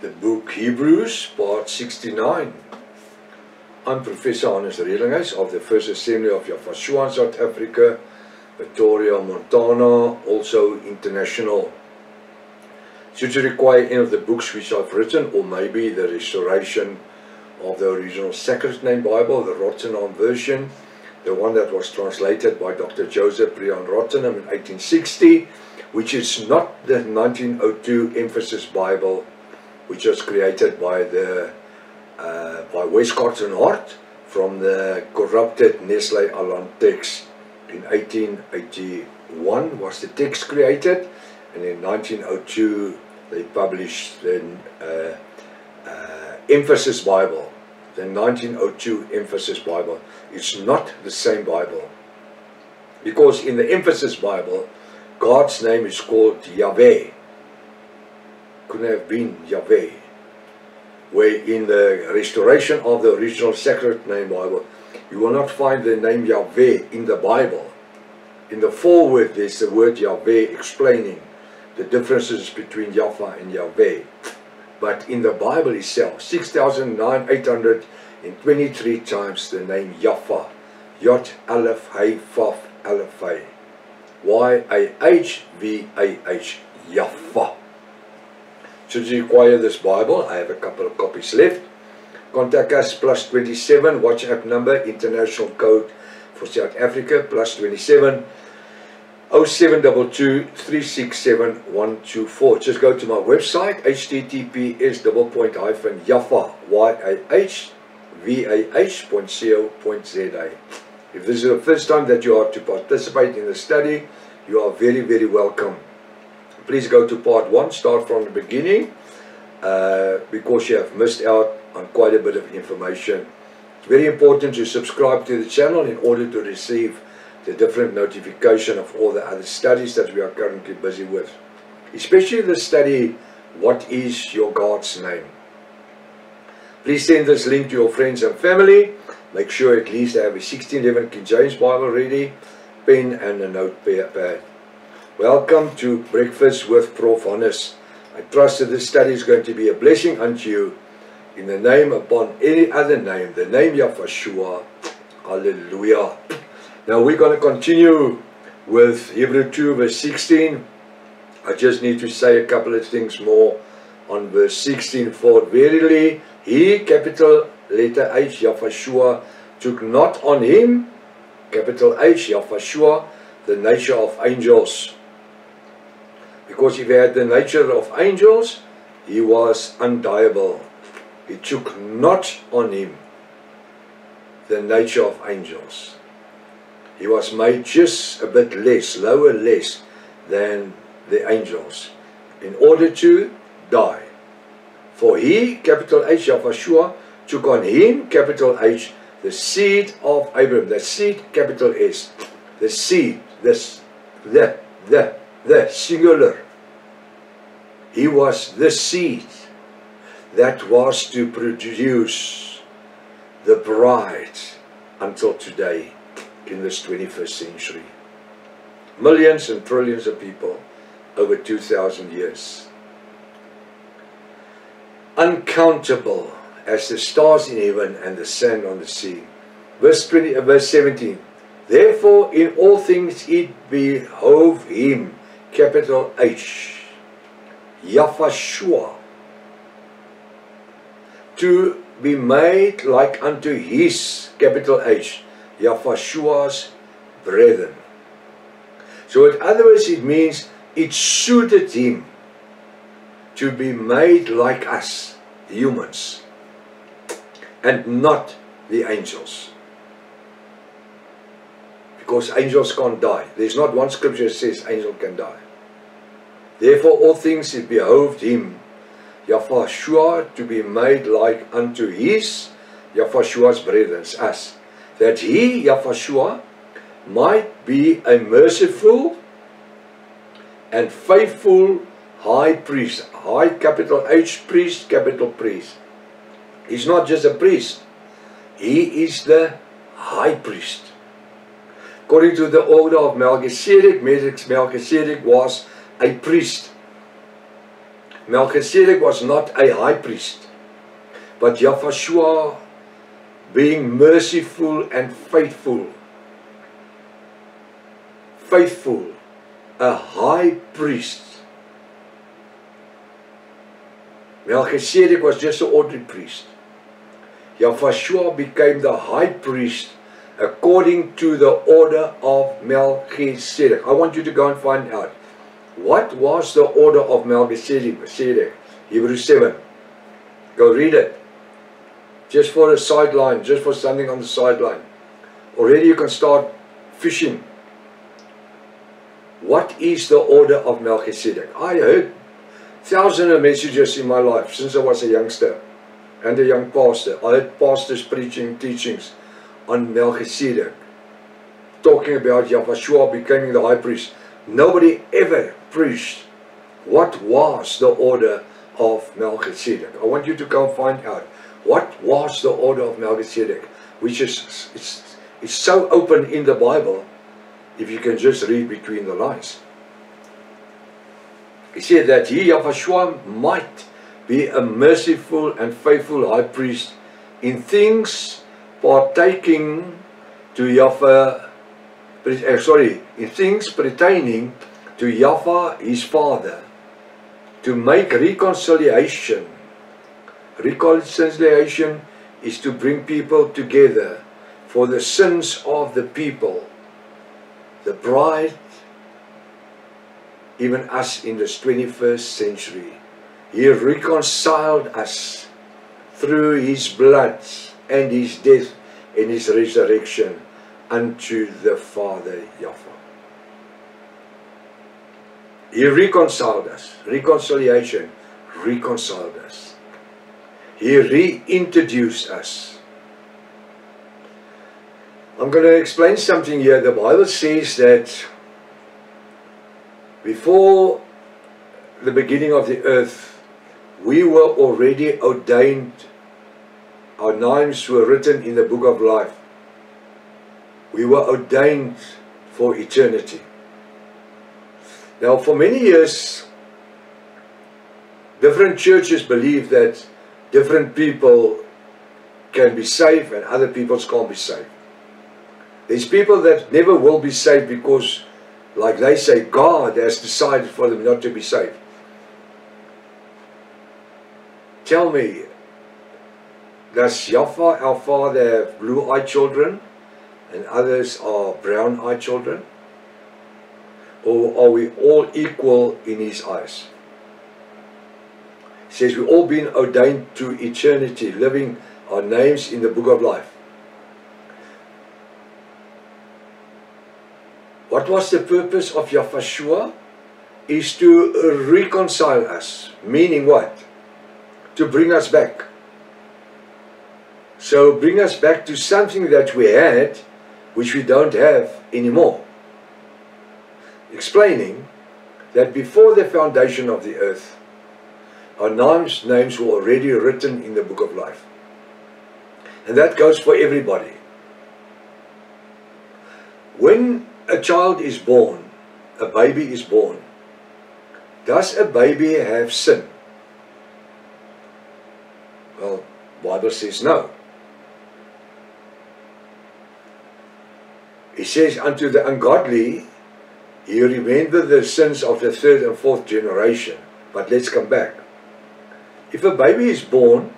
the book Hebrews, part 69. I'm Professor Hannes Redinghuis of the First Assembly of Yafashua in South Africa, Pretoria, Montana, also international. Should you require any of the books which I've written, or maybe the restoration of the original Sacred Name Bible, the Rottenham version, the one that was translated by Dr. Joseph Brian Rottenham in 1860, which is not the 1902 Emphasis Bible, which was created by by Westcott and Hart from the corrupted Nestle Aland text. In 1881 was the text created, and in 1902 they published the Emphasis Bible, the 1902 Emphasis Bible. It's not the same Bible, because in the Emphasis Bible God's name is called Yahweh. Couldn't have been Yahweh. Where in the restoration of the original Sacred Name Bible, you will not find the name Yahweh in the Bible. In the foreword there's the word Yahweh explaining the differences between Yahweh and Yahweh. But in the Bible itself, 6,823 times the name Yahweh. Yot Aleph Hey Vav Aleph Hey. Y-A-H-V-A-H. Yahweh. Should you require this Bible, I have a couple of copies left. Contact us +27, WhatsApp number, international code for South Africa, +27 0722 367 124. Just go to my website, https://yahvah.co.za. If this is the first time that you are to participate in the study, you are very, very welcome. Please go to part 1, start from the beginning, because you have missed out on quite a bit of information. It's very important to subscribe to the channel in order to receive the different notification of all the other studies that we are currently busy with. Especially the study, What is Your God's Name? Please send this link to your friends and family. Make sure at least they have a 1611 King James Bible ready, pen and a notepad. Welcome to Breakfast with Prof. Hannes. I trust that this study is going to be a blessing unto you. In the name upon any other name, the name Yafashua. Hallelujah. Now we're going to continue with Hebrew 2 verse 16. I just need to say a couple of things more on verse 16. For verily he, capital letter H, Yafashua, took not on him, capital H, Yafashua, the nature of angels. Because if he had the nature of angels, he was undieable. He took not on him the nature of angels. He was made just a bit less, lower less than the angels, in order to die. For he, capital H, Yafashua, took on him, capital H, the seed of Abraham. The seed, capital S. The seed, the singular. He was the seed that was to produce the bride until today in this 21st century. Millions and trillions of people over 2,000 years. Uncountable as the stars in heaven and the sand on the sea. Verse 17. Therefore in all things it behove him, capital H, Yafashua, to be made like unto his, capital H, Yafashua's brethren. So in other words, it means it suited him to be made like us, humans, and not the angels. Because angels can't die. There's not one scripture that says angel can die. Therefore all things it behoved him, Yafashua, to be made like unto his, Yafashua's brethren, us, that he, Yafashua, might be a merciful and faithful high priest. High, capital H, priest, capital priest. He's not just a priest. He is the high priest. According to the order of Melchizedek, Melchizedek was a priest. Melchizedek was not a high priest, but Yahushua, being merciful and faithful, a high priest. Melchizedek was just an ordinary priest. Yahushua became the high priest according to the order of Melchizedek. I want you to go and find out. What was the order of Melchizedek? Hebrews 7. Go read it. Just for a sideline, just for something on the sideline. Already you can start fishing. What is the order of Melchizedek? I heard thousands of messages in my life since I was a youngster and a young pastor. I heard pastors preaching teachings on Melchizedek, talking about Yahushua becoming the high priest. Nobody ever preached what was the order of Melchizedek. I want you to go and find out what was the order of Melchizedek, which is it's so open in the Bible if you can just read between the lines. He said that he, Yahushua, might be a merciful and faithful high priest in things partaking to Yahweh, in things pertaining to Yahweh his Father, to make reconciliation. Reconciliation is to bring people together for the sins of the people, the bride, even us in this 21st century. He reconciled us through his blood and his death and his resurrection unto the Father Yahweh. He reconciled us. Reconciliation. Reconciled us. He reintroduced us. I'm going to explain something here. The Bible says that before the beginning of the earth, we were already ordained. Our names were written in the book of life. We were ordained for eternity. Now, for many years, different churches believe that different people can be saved and other people can't be saved. There's people that never will be saved because, like they say, God has decided for them not to be saved. Tell me, does Yahweh, our Father, have blue-eyed children and others are brown-eyed children? Or are we all equal in his eyes? He says we've all been ordained to eternity, living our names in the book of life. What was the purpose of Yahushua? Is to reconcile us. Meaning what? To bring us back. So bring us back to something that we had, which we don't have anymore. Explaining that before the foundation of the earth, our names were already written in the book of life. And that goes for everybody. When a child is born, a baby is born, does a baby have sin? Well, the Bible says no. It says, unto the ungodly, you remember the sins of the third and fourth generation. But let's come back. If a baby is born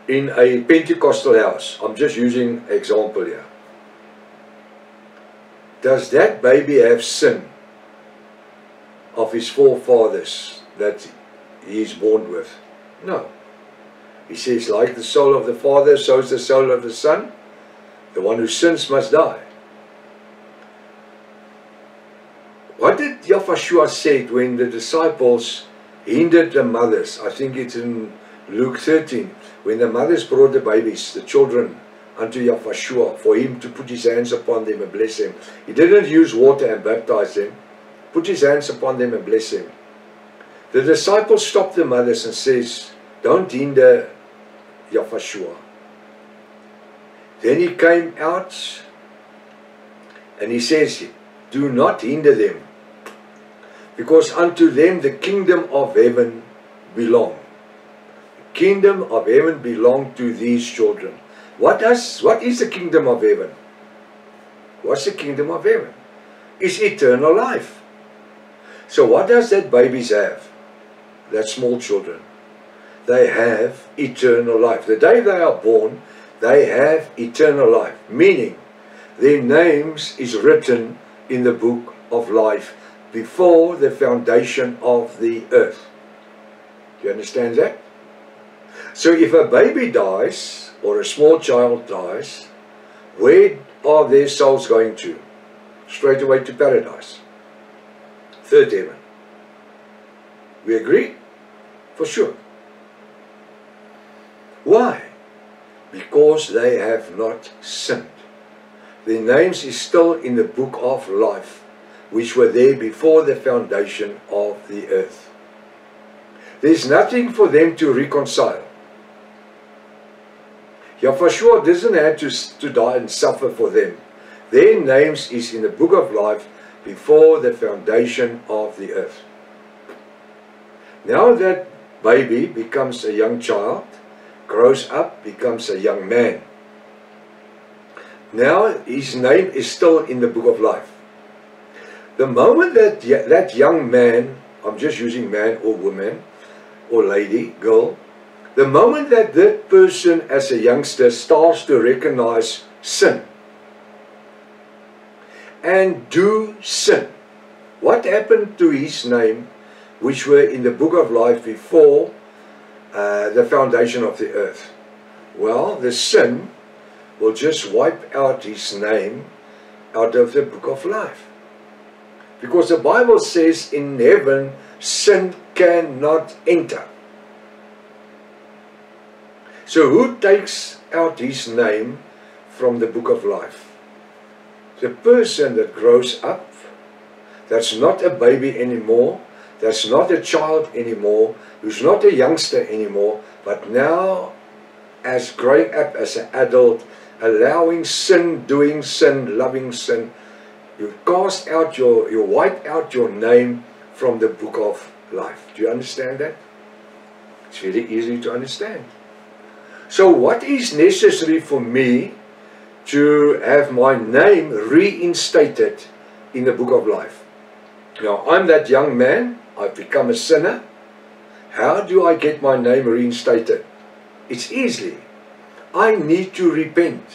in a Pentecostal house, I'm just using an example here, does that baby have sin of his forefathers that he is born with? No. He says, like the soul of the Father, so is the soul of the Son. The one who sins must die. What did Yahushua say when the disciples hindered the mothers? I think it's in Luke 13. When the mothers brought the babies, the children, unto Yahushua, for him to put his hands upon them and bless them. He didn't use water and baptize them. Put his hands upon them and bless them. The disciples stopped the mothers and says, don't hinder Yahushua. Then he came out and he says, do not hinder them, Because unto them the kingdom of heaven belong. The kingdom of heaven belong to these children. What is the kingdom of heaven? What's the kingdom of heaven? It's eternal life. So what does that babies have? That small children. They have eternal life. The day they are born, they have eternal life. Meaning, their names is written in the book of life before the foundation of the earth. Do you understand that? So if a baby dies, or a small child dies, where are their souls going to? Straight away to paradise. Third heaven. We agree? For sure. Why? Because they have not sinned. Their names is still in the book of life, which were there before the foundation of the earth. There's nothing for them to reconcile. Yahweh doesn't have to die and suffer for them. Their names is in the book of life before the foundation of the earth. Now that baby becomes a young child, grows up, becomes a young man. Now his name is still in the book of life. The moment that that young man, I'm just using man or woman or lady, girl, the moment that that person as a youngster starts to recognize sin and do sin, what happened to his name, which were in the book of life before the foundation of the earth? Well, the sin will just wipe out his name out of the book of life. Because the Bible says in heaven, sin cannot enter. So who takes out his name from the book of life? The person that grows up, that's not a baby anymore, that's not a child anymore, who's not a youngster anymore, but now as growing up as an adult, allowing sin, doing sin, loving sin, you cast out you wipe out your name from the book of life. Do you understand that? It's very easy to understand. So what is necessary for me to have my name reinstated in the book of life? Now I'm that young man, I've become a sinner. How do I get my name reinstated? It's easy. I need to repent.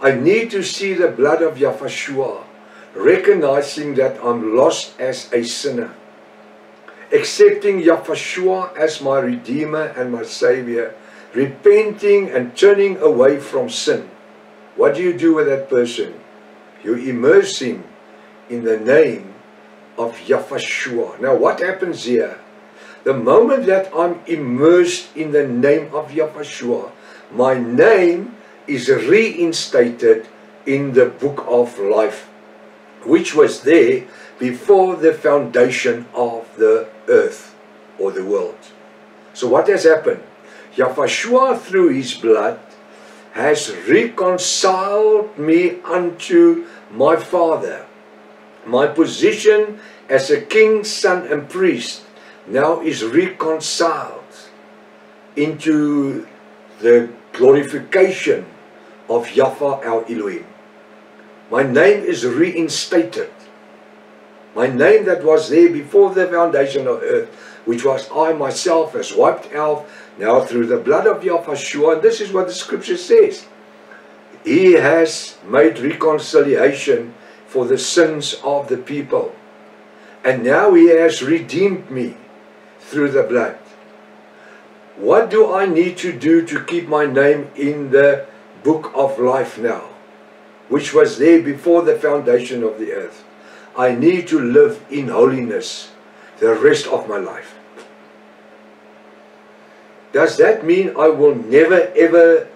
I need to see the blood of Yahweh, recognizing that I'm lost as a sinner. Accepting Yahweh as my Redeemer and my Savior. Repenting and turning away from sin. What do you do with that person? You immerse him in the name of Yahweh. Now what happens here? The moment that I'm immersed in the name of Yahweh, my name is reinstated in the book of life, which was there before the foundation of the earth or the world. So what has happened? Yahweh through his blood has reconciled me unto my Father. My position as a king, son and priest now is reconciled into the glorification of Yahweh our Elohim. My name is reinstated. My name that was there before the foundation of earth, which was I myself, has wiped out now through the blood of Yahweh. And this is what the scripture says. He has made reconciliation for the sins of the people. And now he has redeemed me through the blood. What do I need to do to keep my name in the book of life now, which was there before the foundation of the earth? I need to live in holiness the rest of my life. Does that mean I will never ever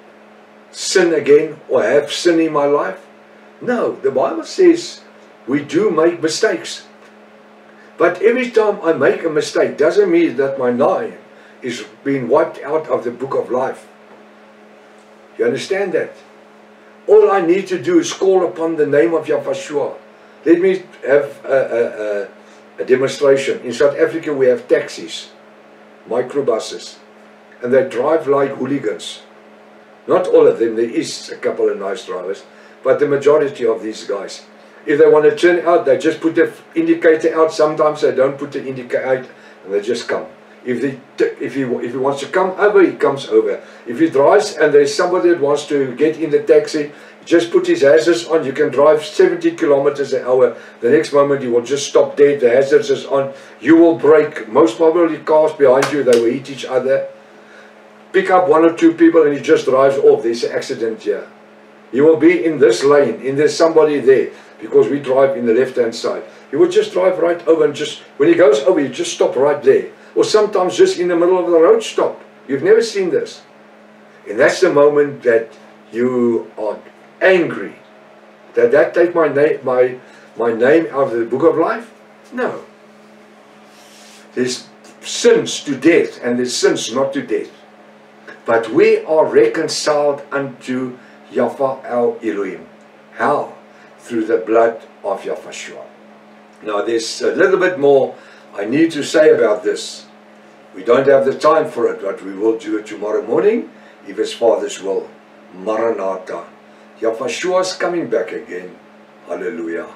sin again or have sin in my life? No, the Bible says we do make mistakes. But every time I make a mistake doesn't mean that my name is being wiped out of the book of life. You understand that? All I need to do is call upon the name of Yahweh. Let me have a a demonstration. In South Africa we have taxis, microbuses, and they drive like hooligans. Not all of them, there is a couple of nice drivers, but the majority of these guys, if they want to turn out, they just put the indicator out. Sometimes they don't put the indicator out, and they just come. If he wants to come over, he comes over. If he drives and there's somebody that wants to get in the taxi, just put his hazards on. You can drive 70 kilometers an hour. The next moment you will just stop dead. The hazards is on. You will brake. Most probably cars behind you, they will hit each other. Pick up 1 or 2 people and he just drives off. There's an accident here. He will be in this lane and there's somebody there, because we drive in the left hand side. He will just drive right over, and just when he goes over, you just stop right there. Or sometimes just in the middle of the road stop. You've never seen this. And that's the moment that you are angry. Did that take my name out of the book of life? No. There's sins to death and there's sins not to death. But we are reconciled unto Yahweh our Elohim. How? Through the blood of Yahshua. Now there's a little bit more I need to say about this. We don't have the time for it, but we will do it tomorrow morning, if His Father's will. Maranatha. Yahshua is coming back again. Hallelujah.